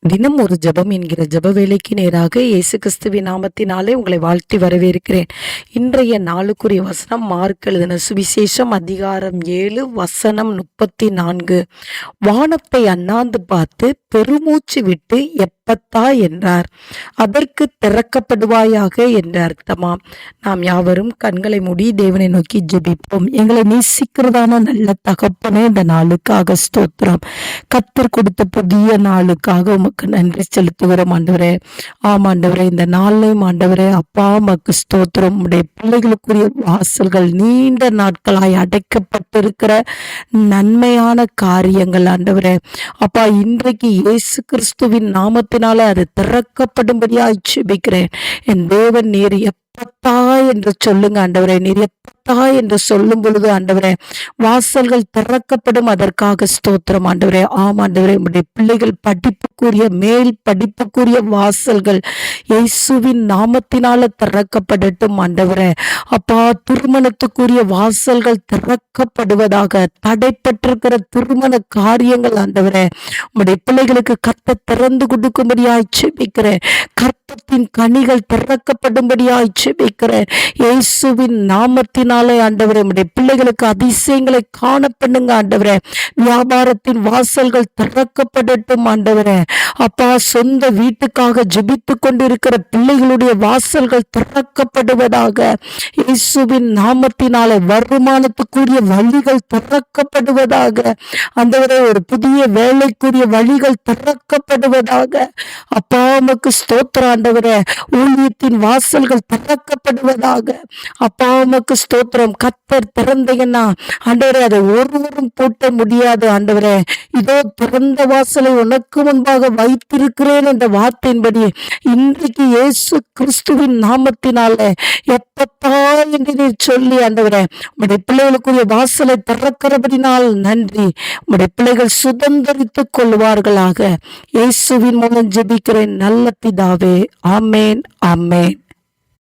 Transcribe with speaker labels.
Speaker 1: தினம் ஒரு ஜெபம் என்கிற ஜெப வேலைக்கு நேராக இயேசு கிறிஸ்துவின் நாமத்தினாலே உங்களை வாழ்த்தி வரவேற்கிறேன். இன்றைய நாளுக்குரிய வசனம் மார்க் எழுதின சுவிசேஷம் அதிகாரம் 7 வசனம் 34. வானத்தை அண்ணாந்து பார்த்து பெருமூச்சு விட்டு எப்பத்தா என்றார். அதற்கு திறக்கப்படுவாயாக என்ற அர்த்தமாம். நாம் யாவரும் கண்களை மூடி தேவனை நோக்கி ஜெபிப்போம். எங்களை நேசிக்கிறதான நல்ல தகப்பனே, இந்த நாளுக்காக ஸ்தோத்திரம். கர்த்தர் கொடுத்த புதிய நாளுக்காக உமக்கு நன்றி செலுத்துகிறோம் ஆண்டவரே. ஆமாண்டவரே, இந்த நாளையும் ஆண்டவரே அப்பா உமக்கு ஸ்தோத்திரம். உடைய பிள்ளைகளுக்குரிய வாசல்கள் நீண்ட நாட்களாய் அடைக்கப்பட்டிருக்கிற நன்மையான காரியங்கள் ஆண்டவரே அப்பா, இன்றைக்கு இயேசு கிறிஸ்துவின் நாமத்தினால அது திறக்கப்படும்படியாய் ஜெபிக்கிறேன். என் தேவன், நீர் எப்பத்தா என்று சொல்லுங்க ஆண்டவரே. நீர் எப்பத்தா என்று சொல்லும் பொழுது ஆண்டவரே வாசல்கள் திறக்கப்படும். அதற்காக ஸ்தோத்திரம் ஆண்டவரே. ஆமாண்டவரே, உடைய பிள்ளைகள் படிப்புக்குரிய மேல் படிப்புக்குரிய வாசல்கள் இயேசுவின் நாமத்தினால திறக்கப்படட்டும் ஆண்டவரே. அப்பா, திருமணத்துக்குரிய வாசல்கள் திறக்கப்படுவதாக. தடைப்பட்டிருக்கிற திருமண காரியங்கள் ஆண்டவரே உடைய பிள்ளைகளுக்கு கர்த்தர் திறந்து கொடுக்கும்படியாய் ஜெபிக்கிறேன். கர்த்தத்தின் கனிகள் திறக்கப்படும்படியாய் ஜெபிக்கிறேன். இயேசுவின் நாமத்தினாலே ஆண்டவரே உடைய பிள்ளைகளுக்கு அதிசயங்களை காண பண்ணுங்க ஆண்டவரே. வியாபாரத்தின் வாசல்கள் திறக்கப்படட்டும் ஆண்டவரே. அப்பா, சொந்த வீட்டுக்காக ஜெபித்து கொண்டிருக்கிற பிள்ளைகளுடைய வாசல்கள் திறக்கப்படுவதாக. இயேசுவின் நாமத்தினாலே வருமானத்துக்குரிய வழிகள் திறக்கப்படுவதாக ஆண்டவரே. ஒரு புதிய வேலைக்குரிய வழிகள் திறக்கப்படுவதாக. அப்பா உமக்கு ஸ்தோத்திரம் ஆண்டவரே. ஊழியத்தின் வாசல்கள் திறக்கப்படுவதாக. அப்பா உமக்கு ஸ்தோத்திரம். கர்த்தர் திறந்தீங்கன்னா ஆண்டவரே அதை ஒருவரும் பூட்ட முடியாது ஆண்டவரே. இதோ திறந்த வாசலை உனக்கு முன்பாக வைத்திருக்கிறேன் என்ற வார்த்தையின்படி இன்றைக்கு இயேசு கிறிஸ்துவின் நாமத்தினாலே எப்பத்தா என்று நீர் சொல்லி ஆண்டவரே உடைய பிள்ளைகளுக்குரிய வாசலை திறக்கிறபடினால் நன்றி. உடைய பிள்ளைகள் சுதந்திரித்துக் கொள்வார்களாக. இயேசுவின் மூலம் ஜெபிக்கிறேன் நல்ல பிதாவே. ஆமேன், ஆமேன்.